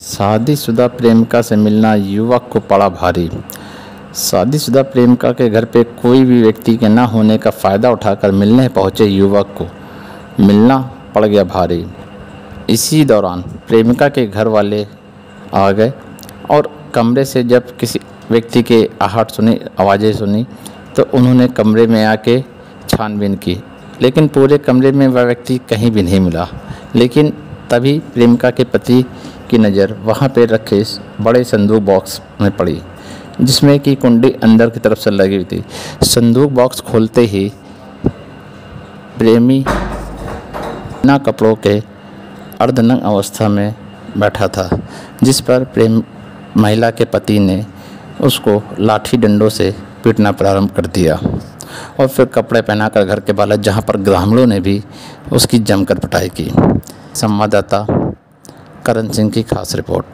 शादीशुदा प्रेमिका से मिलना युवक को पड़ा भारी। शादीशुदा प्रेमिका के घर पे कोई भी व्यक्ति के न होने का फ़ायदा उठाकर मिलने पहुंचे युवक को मिलना पड़ गया भारी। इसी दौरान प्रेमिका के घर वाले आ गए और कमरे से जब किसी व्यक्ति के आहट सुनी, आवाज़ें सुनी, तो उन्होंने कमरे में आके छानबीन की, लेकिन पूरे कमरे में वह व्यक्ति कहीं भी नहीं मिला। लेकिन तभी प्रेमिका के पति की नज़र वहाँ पे रखे इस बड़े संदूक बॉक्स में पड़ी, जिसमें कि कुंडी अंदर की तरफ से लगी हुई थी। संदूक बॉक्स खोलते ही प्रेमी बिना कपड़ों के अर्धनग्न अवस्था में बैठा था, जिस पर प्रेम महिला के पति ने उसको लाठी डंडों से पीटना प्रारंभ कर दिया और फिर कपड़े पहनाकर घर के बाहर, जहाँ पर ग्रामीणों ने भी उसकी जमकर पिटाई की। संवाददाता करण सिंह की खास रिपोर्ट।